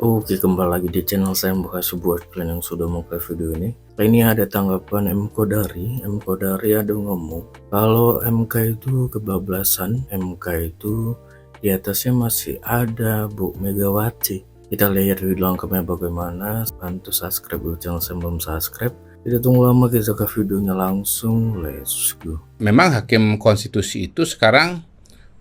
Oke, kembali lagi di channel saya membahas sebuah iklan yang sudah membuka video ini. Ini ada tanggapan M Kodari ada ngomong kalau MK itu kebablasan, MK itu di atasnya masih ada Bu Megawati. Kita lihat video lengkapnya bagaimana. Bantu subscribe dulu channel saya belum subscribe. Tidak tunggu lama, kita ke videonya langsung, let's go. Memang hakim konstitusi itu sekarang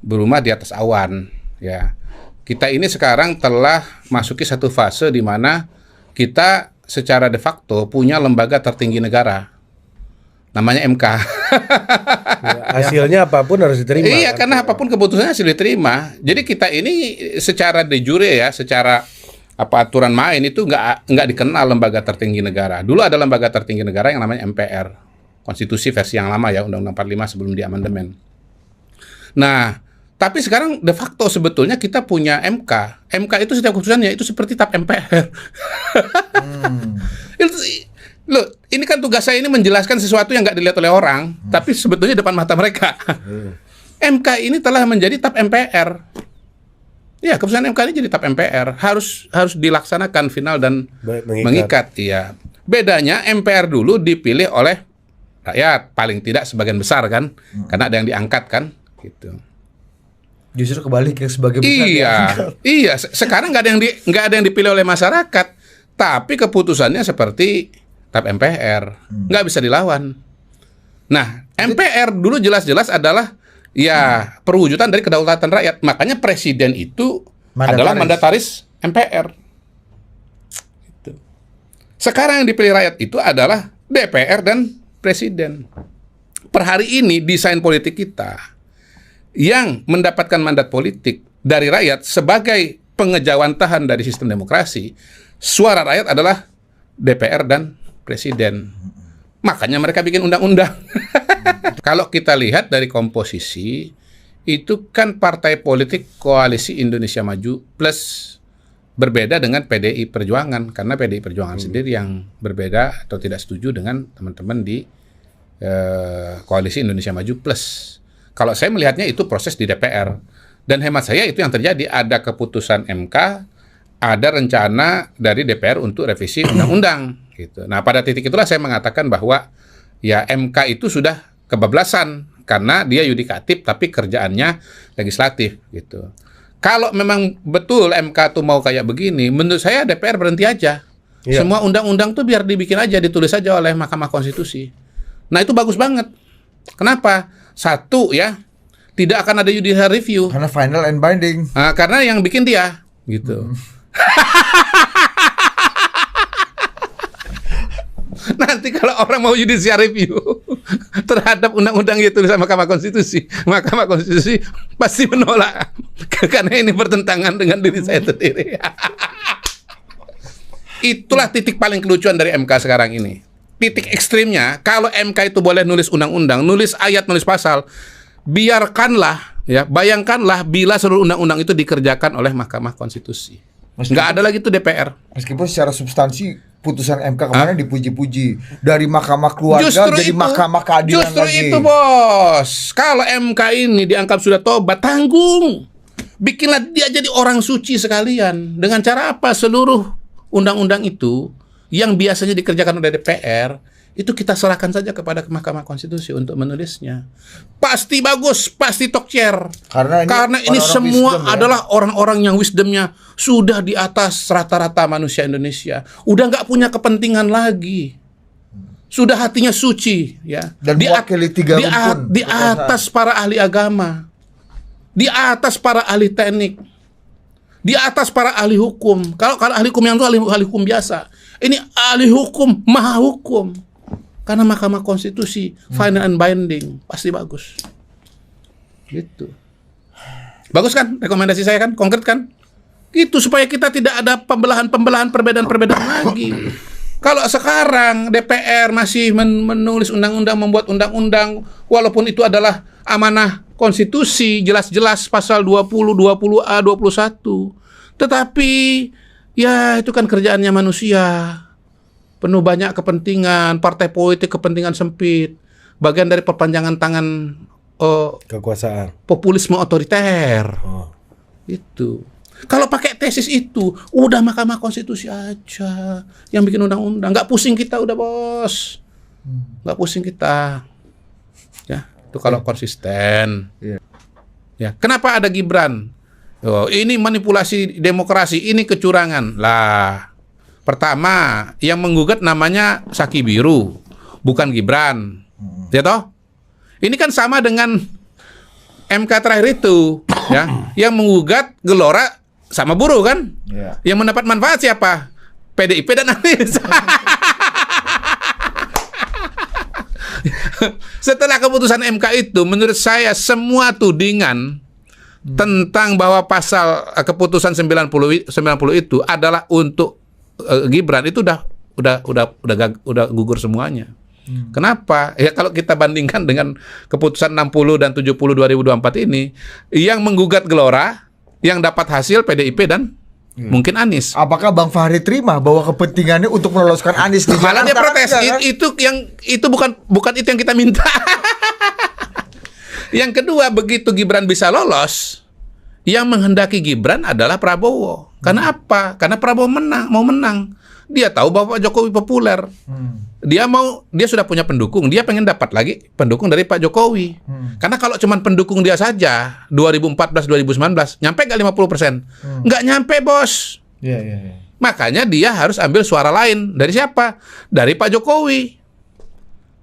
berumah di atas awan, ya. Kita ini sekarang telah masuki satu fase di mana kita secara de facto punya lembaga tertinggi negara, namanya MK. Ya, hasilnya apapun harus diterima. Iya, kan? karena apapun keputusannya harus diterima. Jadi kita ini secara de jure ya, secara aturan main itu nggak dikenal lembaga tertinggi negara. Dulu ada lembaga tertinggi negara yang namanya MPR, konstitusi versi yang lama ya, Undang-Undang 45 sebelum diamandemen. Nah, tapi sekarang de facto sebetulnya kita punya MK. MK itu setiap keputusannya itu seperti tap MPR. Loh, ini kan tugas saya ini menjelaskan sesuatu yang nggak dilihat oleh orang, tapi sebetulnya depan mata mereka. MK ini telah menjadi tap MPR. Ya, keputusan MK ini jadi tap MPR, harus dilaksanakan final dan mengikat. Iya. Bedanya MPR dulu dipilih oleh rakyat, paling tidak sebagian besar kan, karena ada yang diangkat kan, gitu. Justru kebalik ya, sebagai besar. Iya. Sekarang nggak ada yang dipilih oleh masyarakat, tapi keputusannya seperti tap MPR, nggak bisa dilawan. Nah, MPR dulu jelas-jelas adalah perwujudan dari kedaulatan rakyat. Makanya presiden itu adalah mandataris MPR. Gitu. Sekarang yang dipilih rakyat itu adalah DPR dan presiden. Per hari ini desain politik kita yang mendapatkan mandat politik dari rakyat sebagai pengejawantahan dari sistem demokrasi, suara rakyat adalah DPR dan presiden. Makanya mereka bikin undang-undang. Kalau kita lihat dari komposisi, itu kan partai politik Koalisi Indonesia Maju Plus berbeda dengan PDI Perjuangan, karena PDI Perjuangan sendiri yang berbeda atau tidak setuju dengan teman-teman di Koalisi Indonesia Maju Plus. Kalau saya melihatnya itu proses di DPR, dan hemat saya itu yang terjadi. Ada keputusan MK, ada rencana dari DPR untuk revisi undang-undang. Gitu. Nah, pada titik itulah saya mengatakan bahwa ya MK itu sudah kebablasan karena dia yudikatif tapi kerjaannya legislatif gitu. Kalau memang betul MK tuh mau kayak begini, menurut saya DPR berhenti aja. Iya. Semua undang-undang tuh biar dibikin aja, ditulis aja oleh Mahkamah Konstitusi. Nah, itu bagus banget. Kenapa? Satu ya, tidak akan ada judicial review. Karena final and binding. Nah, karena yang bikin dia gitu. Nanti kalau orang mau judicial review terhadap undang-undang yang ditulis sama Mahkamah Konstitusi pasti menolak karena ini bertentangan dengan diri saya sendiri. Itulah titik paling kelucuan dari MK sekarang ini. Titik ekstrimnya, kalau MK itu boleh nulis undang-undang, nulis ayat, nulis pasal, biarkanlah, ya, bayangkanlah bila seluruh undang-undang itu dikerjakan oleh Mahkamah Konstitusi. Nggak ada lagi tuh DPR. Meskipun secara substansi putusan MK kemarin dipuji-puji, dari Mahkamah Keluarga jadi Mahkamah Keadilan justru lagi. Itu bos, kalau MK ini dianggap sudah tobat, tanggung, bikinlah dia jadi orang suci sekalian. Dengan cara apa? Seluruh undang-undang itu yang biasanya dikerjakan oleh DPR itu kita serahkan saja kepada Mahkamah Konstitusi untuk menulisnya. Pasti bagus, pasti tokcer. Karena ini semua adalah orang-orang yang wisdomnya sudah di atas rata-rata manusia Indonesia. Udah nggak punya kepentingan lagi. Sudah hatinya suci, ya. Dan mewakili tiga rukun. Di atas para ahli agama, di atas para ahli teknik, di atas para ahli hukum. Kalau ahli hukum yang itu ahli hukum biasa, ini ahli hukum, maha hukum. Karena Mahkamah Konstitusi final and binding, pasti bagus. Gitu. Bagus kan rekomendasi saya kan? Konkret kan? Gitu, supaya kita tidak ada pembelahan-pembelahan, perbedaan-perbedaan lagi. Kalau sekarang DPR masih menulis undang-undang, membuat undang-undang, walaupun itu adalah amanah konstitusi, jelas-jelas pasal 20, 20A, 21. Tetapi ya itu kan kerjaannya manusia. Penuh banyak kepentingan, partai politik kepentingan sempit, bagian dari perpanjangan tangan kekuasaan, populisme otoriter. Itu. Kalau pakai tesis itu, udah Mahkamah Konstitusi aja yang bikin undang-undang. Nggak pusing kita udah, bos. Nggak pusing kita. Ya, itu kalau konsisten. Ya, kenapa ada Gibran? Oh, ini manipulasi demokrasi, ini kecurangan. Lah, pertama, yang menggugat namanya Saki Biru, bukan Gibran. Ya toh? Ini kan sama dengan MK terakhir itu, ya. Yang menggugat Gelora sama buruh kan? Iya. Yang mendapat manfaat siapa? PDIP dan Anies. Setelah keputusan MK itu, menurut saya semua tudingan tentang bahwa pasal keputusan 90 itu adalah untuk Gibran itu udah gugur semuanya. Kenapa? Ya kalau kita bandingkan dengan keputusan 60 dan 70 2024 ini, yang menggugat Gelora, yang dapat hasil PDIP dan mungkin Anies. Apakah Bang Fahri terima bahwa kepentingannya untuk meloloskan Anies di Malah dia Jakarta? protes. Kan? Itu bukan itu yang kita minta. Yang kedua, begitu Gibran bisa lolos, yang menghendaki Gibran adalah Prabowo. Karena apa? Karena Prabowo mau menang. Dia tahu bahwa Pak Jokowi populer. Dia sudah punya pendukung, dia pengen dapat lagi pendukung dari Pak Jokowi. Karena kalau cuman pendukung dia saja 2014 2019 nyampe nggak 50%? Nggak nyampe, bos. Makanya dia harus ambil suara lain. Dari siapa? Dari Pak Jokowi.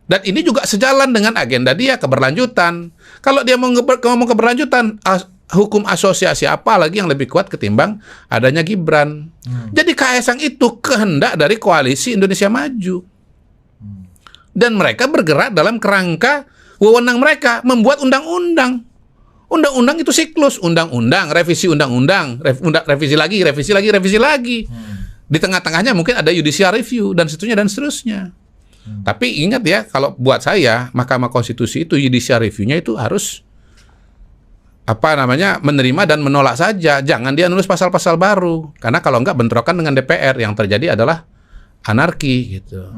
Dan ini juga sejalan dengan agenda dia keberlanjutan. Kalau dia mau ngomong keberlanjutan, hukum asosiasi apa lagi yang lebih kuat ketimbang adanya Gibran. Jadi Kaesang itu kehendak dari koalisi Indonesia Maju. Dan mereka bergerak dalam kerangka wewenang mereka membuat undang-undang. Undang-undang itu siklus, undang-undang, revisi undang-undang, revisi lagi. Di tengah-tengahnya mungkin ada judicial review dan seterusnya dan seterusnya. Tapi ingat ya, kalau buat saya Mahkamah Konstitusi itu judicial review-nya itu harus menerima dan menolak saja. Jangan dia nulis pasal-pasal baru. Karena kalau enggak bentrokan dengan DPR, yang terjadi adalah anarki gitu.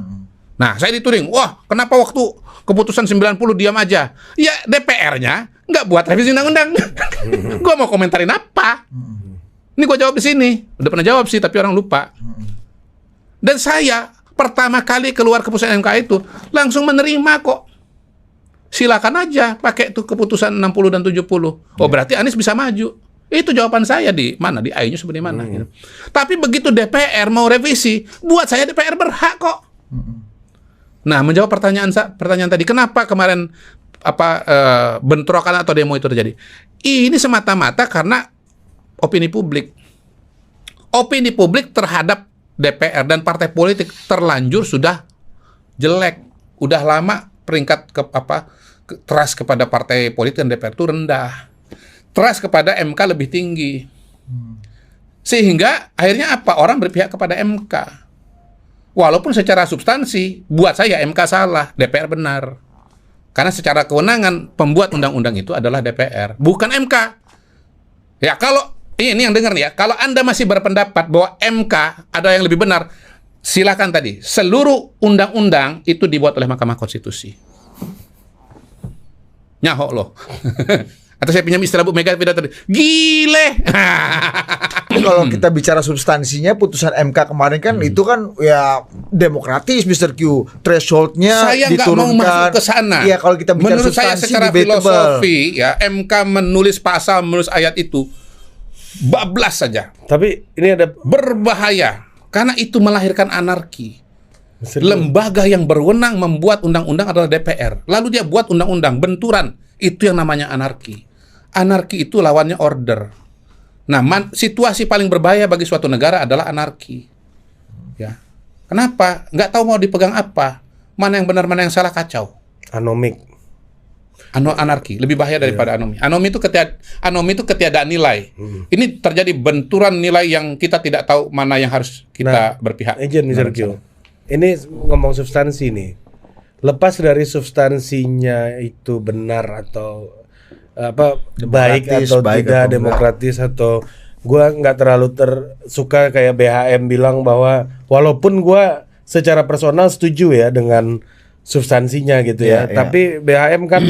Nah, saya dituding, wah, kenapa waktu keputusan 90 diam aja? Ya, DPR-nya nggak buat revisi undang-undang. Gua mau komentarin apa? Ini gua jawab di sini. Udah pernah jawab sih, tapi orang lupa. Dan saya pertama kali keluar keputusan MK itu langsung menerima kok. Silakan aja pakai tuh keputusan 60 dan 70. Oh, berarti Anies bisa maju. Itu jawaban saya di mana? Di AI-nya sebenarnya mana gitu. Tapi begitu DPR mau revisi, buat saya DPR berhak kok. Nah, menjawab pertanyaan tadi, kenapa kemarin bentrokan atau demo itu terjadi? Ini semata-mata karena opini publik. Opini publik terhadap DPR dan partai politik terlanjur sudah jelek. Udah lama peringkat trust kepada partai politik dan DPR itu rendah. Trust kepada MK lebih tinggi. Sehingga akhirnya apa? Orang berpihak kepada MK. Walaupun secara substansi, buat saya MK salah, DPR benar. Karena secara kewenangan, pembuat undang-undang itu adalah DPR, bukan MK. Ya, kalau ini yang dengar nih ya, kalau Anda masih berpendapat bahwa MK ada yang lebih benar, silakan tadi. Seluruh undang-undang itu dibuat oleh Mahkamah Konstitusi. Nyahok loh. Atau saya pinjam istilah Bu Mega pidato tadi, gile. Kalau kita bicara substansinya, putusan MK kemarin kan itu kan ya demokratis, Mr. Q. Thresholdnya saya diturunkan. Saya nggak mau masuk ke sana. Iya, kalau kita bicara menurut substansi, saya secara filosofi, ya MK menulis pasal, menulis ayat itu bablas saja. Tapi ini ada berbahaya karena itu melahirkan anarki. Lembaga yang berwenang membuat undang-undang adalah DPR. Lalu dia buat undang-undang benturan. Itu yang namanya anarki. Anarki itu lawannya order. Nah, situasi paling berbahaya bagi suatu negara adalah anarki. Ya. Kenapa? Nggak tahu mau dipegang apa. Mana yang benar, mana yang salah, kacau. anomik. Anarki lebih bahaya daripada anomi. Anomi itu ketiadaan nilai. Ini terjadi benturan nilai yang kita tidak tahu mana yang harus kita berpihak. Agent Mr. Q. Ini ngomong substansi nih. Lepas dari substansinya itu benar atau baik atau tidak demokratis atau gua nggak terlalu suka kayak BHM bilang bahwa walaupun gua secara personal setuju ya dengan substansinya gitu ya, tapi BHM kan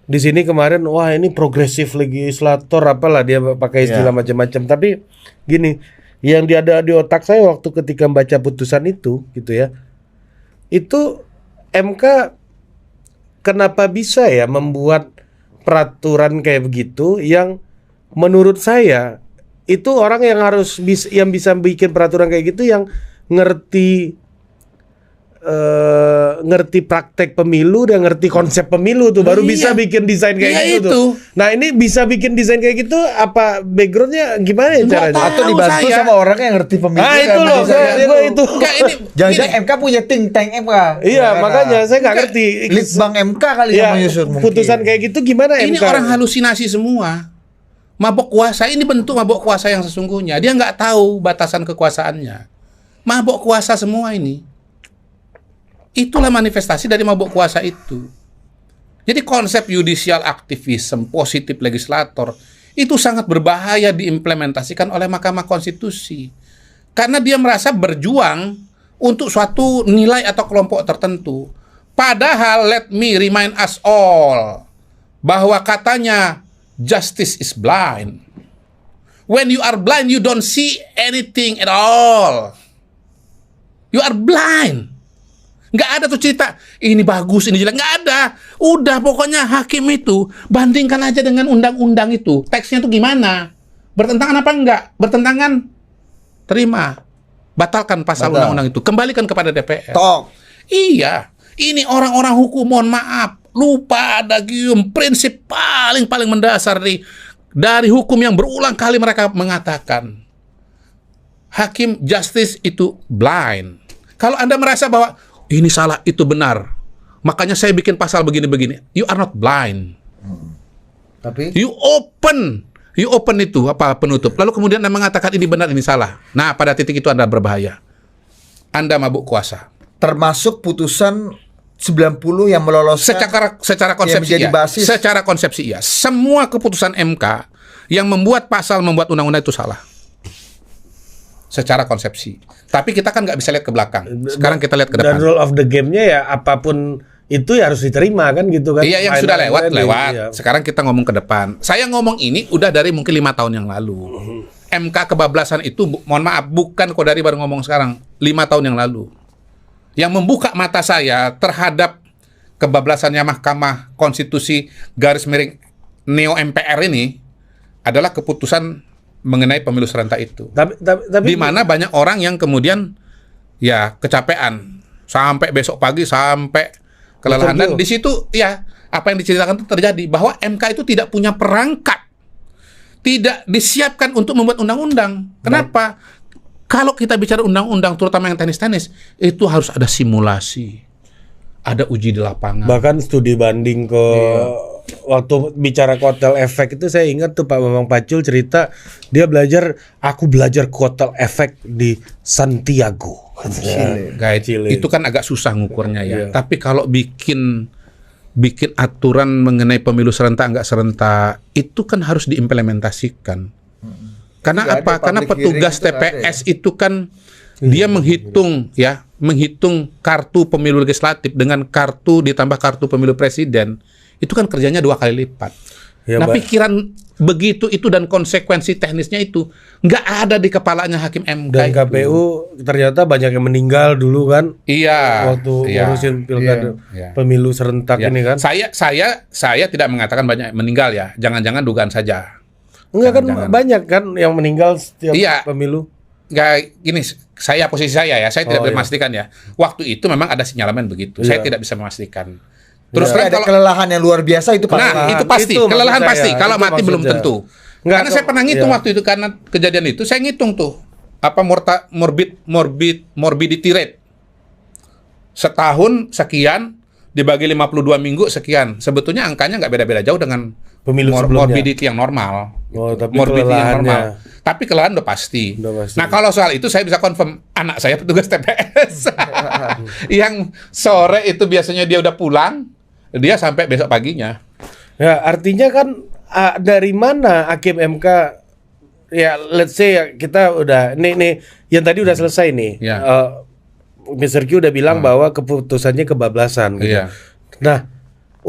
di sini kemarin wah ini progresif legislator apalah dia pakai istilah macam-macam. Tapi gini, yang ada di otak saya waktu ketika membaca putusan itu gitu ya. Itu MK kenapa bisa ya membuat peraturan kayak begitu yang menurut saya itu orang yang yang bisa bikin peraturan kayak gitu yang ngerti praktek pemilu dan ngerti konsep pemilu tuh baru bisa bikin desain kayak gitu tuh. Nah ini bisa bikin desain kayak gitu apa backgroundnya gimana ya caranya? Atau dibantu sama orang yang ngerti pemilu. Itu loh, gue itu. Jangan-jangan MK punya think tank MK. Iya, makanya saya nggak ngerti. Litbang MK kali yang menyusun mungkin. Putusan kayak gitu gimana MK? Ini orang halusinasi semua. Mabok kuasa ini bentuk mabok kuasa yang sesungguhnya. Dia nggak tahu batasan kekuasaannya. Mabok kuasa semua ini. Itulah manifestasi dari mabuk kuasa itu. Jadi konsep judicial activism, positif legislator, itu sangat berbahaya diimplementasikan oleh Mahkamah Konstitusi. Karena dia merasa berjuang untuk suatu nilai atau kelompok tertentu. Padahal let me remind us all bahwa katanya justice is blind. When you are blind, you don't see anything at all. You are blind. Nggak ada tuh cerita, ini bagus, ini jelek. Nggak ada. Udah pokoknya hakim itu, bandingkan aja dengan undang-undang itu. Teksnya tuh gimana? Bertentangan apa enggak? Bertentangan, terima. Batalkan pasal undang-undang itu. Kembalikan kepada DPR. Tok. Iya. Ini orang-orang hukum, mohon maaf. Lupa ada prinsip paling mendasar dari hukum yang berulang kali mereka mengatakan. Hakim justice itu blind. Kalau Anda merasa bahwa ini salah, itu benar, makanya saya bikin pasal begini-begini. You are not blind. Tapi you open itu apa penutup. Lalu kemudian Anda mengatakan ini benar, ini salah. Nah, pada titik itu Anda berbahaya. Anda mabuk kuasa. Termasuk putusan 90 yang meloloskan secara konsepsi yang menjadi basis. Secara konsepsi iya. Semua keputusan MK yang membuat membuat undang-undang itu salah. Secara konsepsi. Tapi kita kan nggak bisa lihat ke belakang. Sekarang kita lihat ke depan. Dan rule of the game-nya ya apapun itu ya harus diterima kan gitu kan. Iya, yang sudah lewat. Iya. Sekarang kita ngomong ke depan. Saya ngomong ini udah dari mungkin 5 tahun yang lalu. MK kebablasan itu, mohon maaf, bukan Kodari baru ngomong sekarang. 5 tahun yang lalu. Yang membuka mata saya terhadap kebablasannya Mahkamah Konstitusi _ Neo MPR ini adalah keputusan mengenai pemilu serentak itu. Tapi di mana banyak orang yang kemudian ya kecapean sampai besok pagi sampai kelelahan. Dan di situ ya apa yang diceritakan itu terjadi bahwa MK itu tidak punya perangkat, tidak disiapkan untuk membuat undang-undang. Kenapa? Kalau kita bicara undang-undang terutama yang teknis-teknis itu harus ada simulasi, ada uji di lapangan. Bahkan studi banding ke waktu bicara kotel efek itu saya ingat tuh Pak Bambang Pacul cerita dia aku belajar kotel efek di Santiago. Chile. Itu kan agak susah ngukurnya ya. Tapi kalau bikin aturan mengenai pemilu serentak nggak serentak itu kan harus diimplementasikan. Karena apa? Karena petugas TPS itu kan dia menghitung kartu pemilu legislatif dengan kartu ditambah kartu pemilu presiden. Itu kan kerjanya 2 kali lipat. Ya, nah, pikiran begitu itu dan konsekuensi teknisnya itu nggak ada di kepalanya Hakim MK. Dan KPU ternyata banyak yang meninggal dulu kan? Iya. Waktu ngurusin pilkada pemilu serentak ini kan? Saya tidak mengatakan banyak yang meninggal ya. Jangan-jangan dugaan saja. Enggak kan banyak kan yang meninggal setiap pemilu. Enggak, gini, posisi saya tidak bisa memastikan ya. Waktu itu memang ada sinyalemen begitu. Saya tidak bisa memastikan. Terus ada kelelahan yang luar biasa itu pasti. Nah, itu pasti. Kelelahan pasti. Kalau mati belum tentu. Karena saya pernah ngitung waktu itu karena kejadian itu, saya ngitung tuh apa morbidity rate. Setahun sekian dibagi 52 minggu sekian. Sebetulnya angkanya nggak beda-beda jauh dengan pemilu morbidity yang normal. Morbidity yang normal. Tapi kelelahan udah pasti. Nah, kalau soal itu saya bisa confirm anak saya petugas TPS. Yang sore itu biasanya dia udah pulang, dia sampai besok paginya. Ya, artinya kan dari mana Hakim MK ya let's say kita udah nih yang tadi udah selesai nih. Mr. Q udah bilang bahwa keputusannya kebablasan gitu. Nah,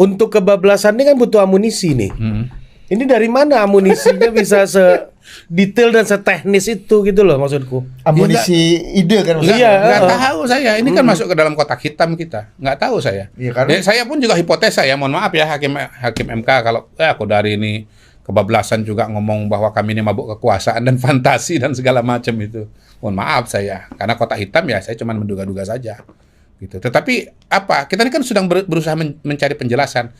untuk kebablasan ini kan butuh amunisi nih. Ini dari mana amunisinya bisa sedetail dan seteknis itu gitu loh maksudku. Amunisi ide kan maksudnya. Iya. Nggak tahu saya. Ini kan masuk ke dalam kotak hitam kita. Nggak tahu saya. Iya, karena- Saya pun juga hipotesa ya. Mohon maaf ya hakim MK kalau Kodari ini kebablasan juga ngomong bahwa kami ini mabuk kekuasaan dan fantasi dan segala macam itu. Mohon maaf saya. Karena kotak hitam ya saya cuma menduga-duga saja. Gitu. Tetapi apa? Kita ini kan sedang berusaha mencari penjelasan.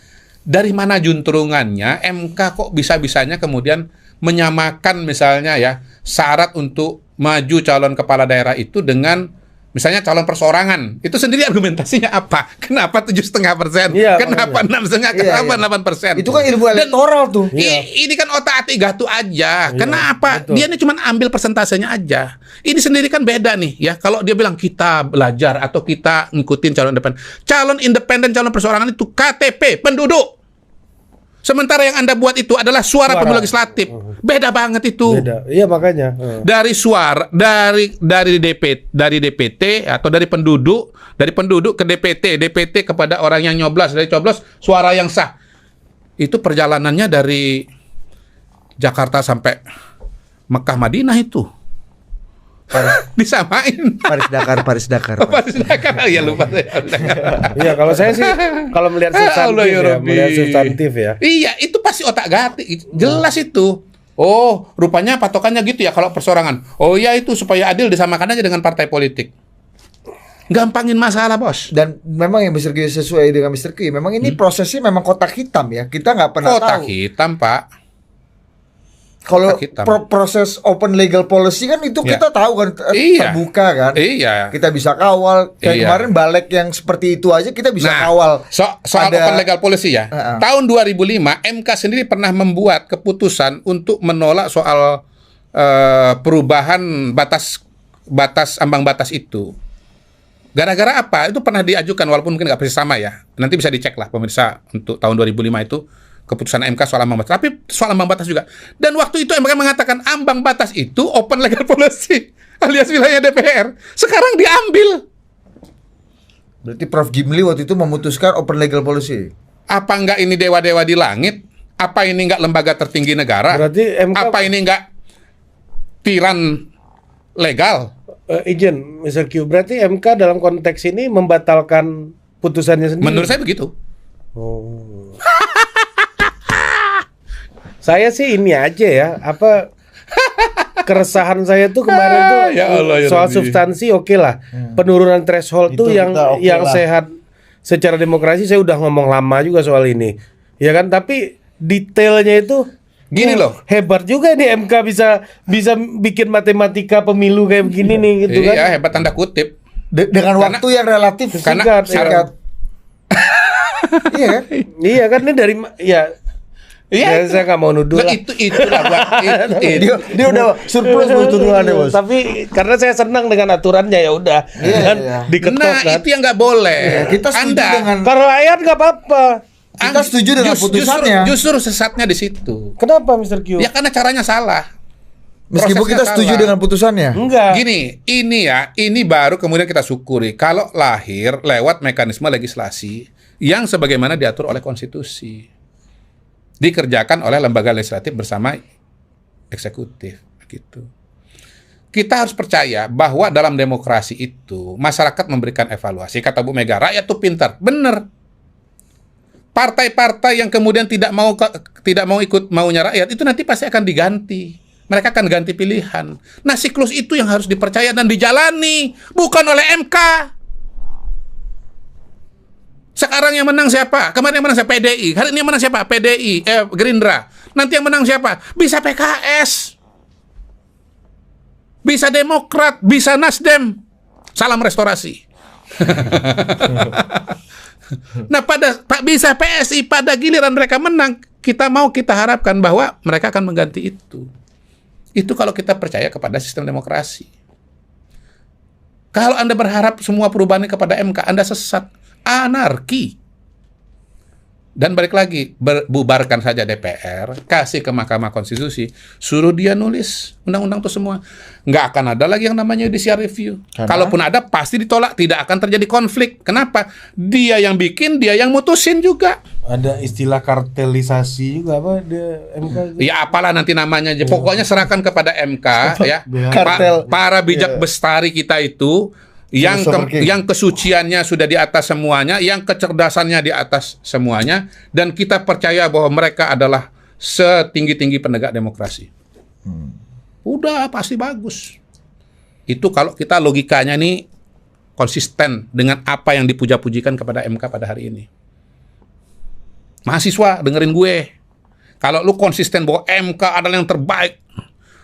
Dari mana juntrungannya MK kok bisa-bisanya kemudian menyamakan misalnya ya syarat untuk maju calon kepala daerah itu dengan misalnya calon perseorangan. Itu sendiri argumentasinya apa? Kenapa 7,5%? Iya, Kenapa 6,5%? Kenapa 8%? Itu kan ilmu elektoral tuh. Ini kan otak-atik gatu aja. Kenapa? betul. Dia ini cuma ambil persentasenya aja. Ini sendiri kan beda nih ya. Kalau dia bilang kita belajar atau kita ngikutin calon independen. Calon independen, calon perseorangan itu KTP penduduk. Sementara yang Anda buat itu adalah suara pemilu legislatif. Beda banget itu. Beda. Iya makanya. Dari suara dari DPT atau dari penduduk ke DPT kepada orang yang nyoblos, dari coblos suara yang sah. Itu perjalanannya dari Jakarta sampai Mekah Madinah itu. Disamain. Paris Dakar. Paris Dakar. Ya lupa saya. Iya kalau saya sih kalau melihat Allah ya Rabbi. melihat substantif ya. Iya, itu pasti otak gati. Jelas itu. Oh, rupanya patokannya gitu ya kalau persorangan. Oh iya itu supaya adil disamakan aja dengan partai politik. Gampangin masalah, Bos. Dan memang yang Mr. Q sesuai dengan Mr. Q, memang ini prosesnya memang kotak hitam ya. Kita nggak pernah Kotak tahu. hitam, Pak. Kalau kotak hitam. proses open legal policy kan itu Ya. kita tahu kan Iya. terbuka kan. Iya. Kita bisa kawal. Kayak Iya. kemarin balik yang seperti itu aja kita bisa Nah, kawal. soal Ada- open legal policy ya. Tahun 2005 MK sendiri pernah membuat keputusan untuk menolak soal perubahan batas ambang batas itu. Gara-gara apa? Itu pernah diajukan walaupun mungkin nggak persis sama ya. Nanti bisa dicek lah pemirsa untuk tahun 2005 itu keputusan MK soal ambang batas. Tapi soal ambang batas juga. Dan waktu itu MK mengatakan ambang batas itu open legal policy alias wilayah DPR. Sekarang diambil. Berarti Prof Gimli waktu itu memutuskan open legal policy. Apa enggak ini dewa-dewa di langit? Apa ini enggak lembaga tertinggi negara? Berarti MK Apa ini enggak tiran legal? Izin Mr. Q, berarti MK dalam konteks ini membatalkan putusannya sendiri. Menurut saya begitu. Oh. Saya sih ini aja ya, apa keresahan saya tuh kemarin tuh Ya Allah, ya soal Rabbi. substansi oke lah. Penurunan threshold Itu tuh yang kita oke yang lah. sehat secara demokrasi saya udah ngomong lama juga soal ini. Ya kan, tapi detailnya itu Gini loh. hebat juga nih MK bisa bikin matematika pemilu kayak begini nih gitu kan. Iya, hebat tanda kutip. Dengan Karena- waktu yang relatif karena singkat. Iya kan? Iya kan, ini dari ya. Iya, Ya, saya nggak mau nuduh Nah, lah. itulah buat itu. Dia udah surplus tuduhannya, Bos. Tapi karena saya senang dengan aturannya ya udah Iya, kan iya. diketok Nah, kan. itu yang nggak boleh. Kita setuju dengan Kalau rakyat nggak apa-apa. kita setuju dengan putusannya. Justru sesatnya di situ. Kenapa Mr. Q? Ya karena caranya salah. Meskipun prosesnya kita setuju salah. dengan putusannya. Enggak. Gini, ini baru kemudian kita syukuri kalau lahir lewat mekanisme legislasi yang sebagaimana diatur oleh konstitusi. Dikerjakan oleh lembaga legislatif bersama eksekutif gitu. Kita harus percaya bahwa dalam demokrasi itu masyarakat memberikan evaluasi. Kata Bu Mega, rakyat tuh pintar. Bener. Partai-partai yang kemudian tidak mau ikut maunya rakyat itu nanti pasti akan diganti. Mereka akan ganti pilihan. Nah, siklus itu yang harus dipercaya dan dijalani, bukan oleh MK. Sekarang yang menang siapa? Kemarin yang menang siapa? PDI. Hari ini yang menang siapa? PDI, Gerindra. Nanti yang menang siapa? Bisa PKS. Bisa Demokrat, bisa Nasdem. Salam restorasi. Nah, bisa PSI pada giliran mereka menang, kita harapkan bahwa mereka akan mengganti itu. Itu kalau kita percaya kepada sistem demokrasi. Kalau Anda berharap semua perubahan kepada MK, Anda sesat. Anarki. Dan balik lagi, bubarkan saja DPR, kasih ke Mahkamah Konstitusi, suruh dia nulis undang-undang itu semua. Nggak akan ada lagi yang namanya judicial review. Kalaupun ada, pasti ditolak, tidak akan terjadi konflik. Kenapa? Dia yang bikin, dia yang mutusin juga. Ada istilah kartelisasi juga apa di MK itu? Ya apalah nanti namanya, pokoknya serahkan kepada MK ya. Kartel. Para bijak bestari kita itu yang kesuciannya sudah di atas semuanya, yang kecerdasannya di atas semuanya, dan kita percaya bahwa mereka adalah setinggi-tinggi penegak demokrasi. Udah pasti bagus. Itu kalau kita logikanya nih konsisten dengan apa yang dipuja-pujikan kepada MK pada hari ini. Mahasiswa dengerin gue. Kalau lu konsisten bahwa MK adalah yang terbaik,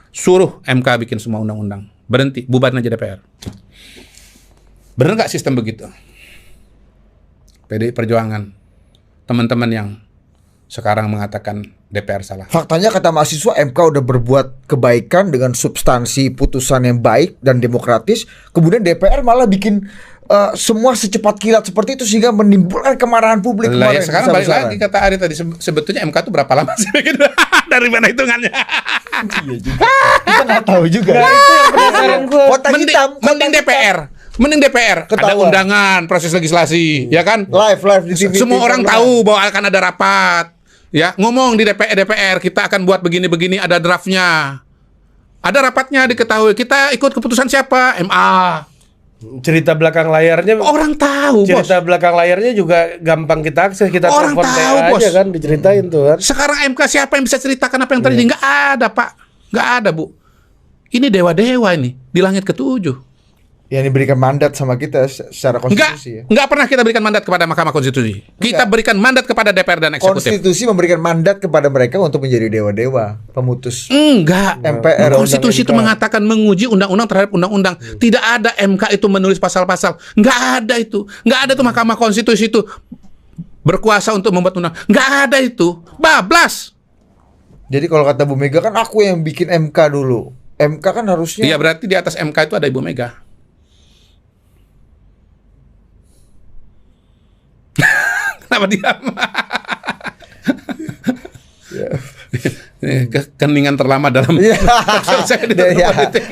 suruh MK bikin semua undang-undang. Berhenti, bubarin aja DPR. Bener nggak sistem begitu? PDI Perjuangan, teman-teman yang sekarang mengatakan DPR salah. Faktanya kata mahasiswa MK udah berbuat kebaikan dengan substansi putusan yang baik dan demokratis. Kemudian DPR malah bikin semua secepat kilat seperti itu sehingga menimbulkan kemarahan publik Lah, kemarin. ya sekarang balik lagi kata Ari tadi, sebetulnya MK itu berapa lama sih bikin? Dari mana hitungannya? Kita nggak tahu juga. Nah, itu yang penasaran gue. Kotak hitam, Mending DPR. Mending DPR, ada Ketawa. undangan, proses legislasi, ya kan? Live di TV. Semua orang tahu bahwa akan ada rapat. Ya, ngomong di DPR, kita akan buat begini-begini, ada draftnya. Ada rapatnya diketahui. Kita ikut keputusan siapa? MA. Cerita belakang layarnya, Orang tahu, bos. cerita belakang layarnya juga gampang kita akses, kita Orang telepon tahu, TA bos. aja kan, diceritain tuh kan. Sekarang MK siapa yang bisa ceritakan apa yang terjadi? Nggak ada, Pak. Nggak ada, Bu. Ini dewa-dewa ini, di langit ketujuh. Yang diberikan mandat sama kita secara konstitusi ya. Enggak pernah kita berikan mandat kepada Mahkamah Konstitusi. Kita berikan mandat kepada DPR dan eksekutif. Konstitusi memberikan mandat kepada mereka untuk menjadi dewa-dewa pemutus. Enggak. MPR. Konstitusi itu mengatakan menguji undang-undang terhadap undang-undang. Tidak ada MK itu menulis pasal-pasal. Enggak ada itu. Enggak ada tuh Mahkamah Konstitusi itu berkuasa untuk membuat undang. Enggak ada itu. Bablas. Jadi kalau kata Bu Mega kan aku yang bikin MK dulu. MK kan harusnya. Iya, berarti di atas MK itu ada Ibu Mega. Kenapa diam? Keningan terlama dalam saya di dalam Ya. politik.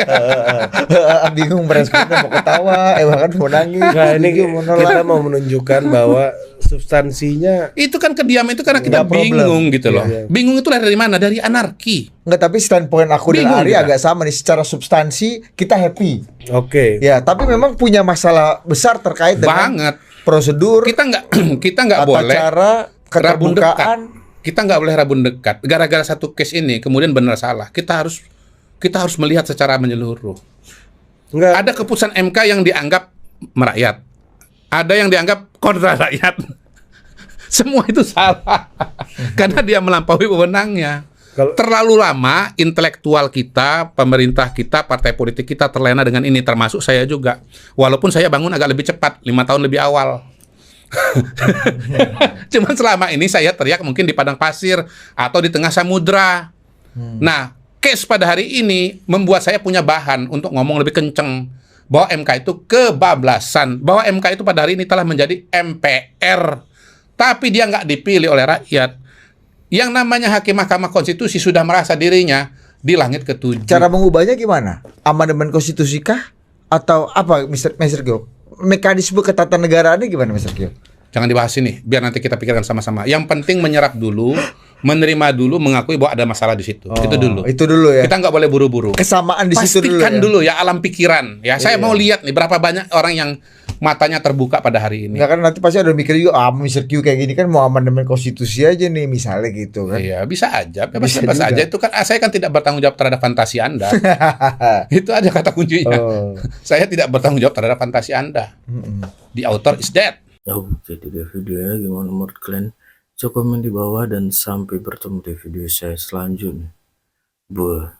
Bingung meresponnya, mau ketawa, bahkan mau nangis. Nah, ini mau nolak. kita mau menunjukkan bahwa substansinya Itu kan kediaman itu karena kita Nggak problem. bingung gitu loh. Iya, iya. Bingung itu dari mana? Dari anarki. Enggak, tapi standpoint aku dan Bingung Ari kita. agak sama nih. Secara substansi kita happy. oke. Ya, tapi memang punya masalah besar terkait dengan Banget. prosedur, Kita nggak tata boleh cara, rabun dekat. keterbukaan. Kita nggak boleh rabun dekat. Gara-gara satu case ini kemudian benar salah. Kita harus melihat secara menyeluruh. Enggak. Ada keputusan MK yang dianggap merakyat. Ada yang dianggap kontra rakyat. Semua itu salah. Karena dia melampaui wewenangnya. Kalau- Terlalu lama intelektual kita, pemerintah kita, partai politik kita terlena dengan ini, termasuk saya juga. Walaupun saya bangun agak lebih cepat, 5 tahun lebih awal. Cuman selama ini saya teriak mungkin di padang pasir atau di tengah samudra. Nah, case pada hari ini membuat saya punya bahan untuk ngomong lebih kenceng bahwa MK itu kebablasan, bahwa MK itu pada hari ini telah menjadi MPR, tapi dia nggak dipilih oleh rakyat. Yang namanya hakim Mahkamah Konstitusi sudah merasa dirinya di langit ketujuh. Cara mengubahnya gimana? Amandemen konstitusi kah? Atau apa, Mr. Gyo? Mekanisme ketatanegaraan gimana, Mr. Gyo? Jangan dibahas ini, biar nanti kita pikirkan sama-sama. Yang penting menyerap dulu, menerima dulu, mengakui bahwa ada masalah di situ. Itu dulu. Itu dulu ya. Kita nggak boleh buru-buru. Kesamaan di situ dulu Pastikan ya. dulu ya alam pikiran. Ya, saya mau lihat nih berapa banyak orang yang matanya terbuka pada hari ini. Enggak, kan nanti pasti ada mikir juga, Mr. Q kayak gini kan mau amandemen konstitusi aja nih misalnya gitu kan. Iya, bisa aja. Bisa Bebas juga. aja. Itu kan saya kan tidak bertanggung jawab terhadap fantasi Anda. Itu aja kata kuncinya. Oh. Saya tidak bertanggung jawab terhadap fantasi Anda. The author is dead. Oke, itu dia videonya. Gimana menurut kalian? Cek komen di bawah dan sampai bertemu di video saya selanjutnya. Buah.